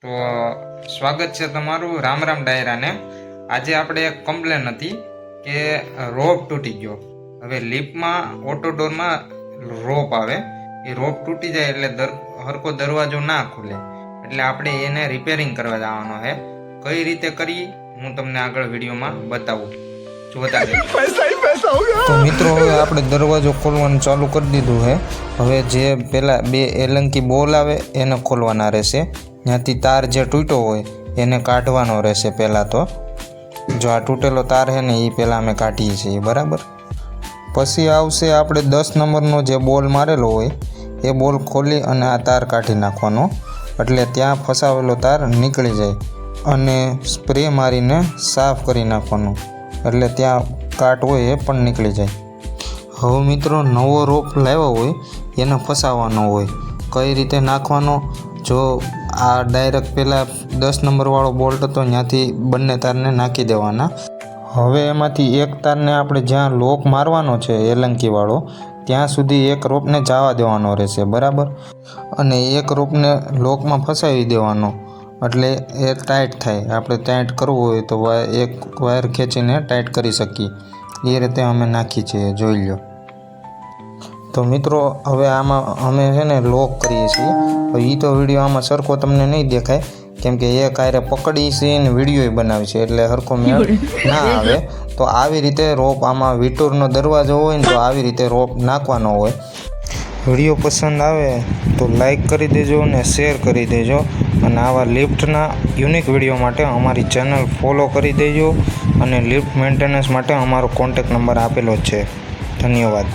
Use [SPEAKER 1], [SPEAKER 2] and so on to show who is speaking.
[SPEAKER 1] તો સ્વાગત છે તમારું રામ રામ ડાયરાને। આજે આપણે એક કમ્પ્લેન હતી કે રોપ તૂટી ગયો। હવે લિફ્ટમાં ઓટો ડોરમાં રોપ આવે, એ રોપ તૂટી જાય એટલે હરકો દરવાજો ના ખુલે, એટલે આપણે એને રિપેરિંગ કરવા જવાનો છે। કઈ રીતે કરી હું તમને આગળ વિડીયોમાં બતાવું, જોતા રહેજો।
[SPEAKER 2] તો મિત્રો હવે આપણે દરવાજો ખોલવાનું ચાલુ કરી દીધું છે। હવે જે પેલા બે એલંકી બોલ આવે એને ખોલવાના રહેશે। ત્યાંથી તાર જે તૂટ્યો હોય એને કાઢવાનો રહેશે। પહેલાં તો જો આ તૂટેલો તાર છે ને એ પહેલાં અમે કાઢીએ છીએ, બરાબર। પછી આવશે આપણે 10 નંબરનો જે બોલ મારેલો હોય એ બોલ ખોલી અને આ તાર કાઢી નાખવાનો, એટલે ત્યાં ફસાવેલો તાર નીકળી જાય। અને સ્પ્રે મારીને સાફ કરી નાખવાનું, એટલે ત્યાં કાટ હોય એ પણ નીકળી જાય। હવે મિત્રો નવો રોપ લાવ્યો હોય એને ફસાવવાનો હોય, કઈ રીતે નાખવાનો? જો આ ડાયરેક્ટ પહેલાં 10 નંબરવાળો બોલ્ટ હતો ત્યાંથી બંને તારને નાખી દેવાના। હવે એમાંથી એક તારને આપણે જ્યાં લોક મારવાનો છે એલંકીવાળો ત્યાં સુધી એક રોપને જવા દેવાનો રહેશે, બરાબર। અને એક રોપને લોકમાં ફસાવી દેવાનો, એટલે એ ટાઈટ થાય। આપણે ટાઈટ કરવું હોય તો એક વાયર ખેંચીને ટાઈટ કરી શકીએ, એ રીતે અમે નાખી છીએ, જોઈ લો। તો મિત્રો હવે આમાં અમે છે ને લોક કરીએ છીએ। એ તો વિડીયો આમાં સરખો તમને નહીં દેખાય, કેમ કે એ કાયરે પકડી છે ને વિડીયો બનાવી છે, એટલે સરખો મેળ ના આવે। તો આવી રીતે રોપ આમાં વિટોરનો દરવાજો હોય ને તો આવી રીતે રોપ નાખવાનો હોય। વિડીયો પસંદ આવે તો લાઈક કરી દેજો અને શેર કરી દેજો, અને આવા લિફ્ટના યુનિક વિડીયો માટે અમારી ચેનલ ફોલો કરી દેજો, અને લિફ્ટ મેન્ટેનન્સ માટે અમારો કોન્ટેક્ટ નંબર આપેલો જ છે। ધન્યવાદ।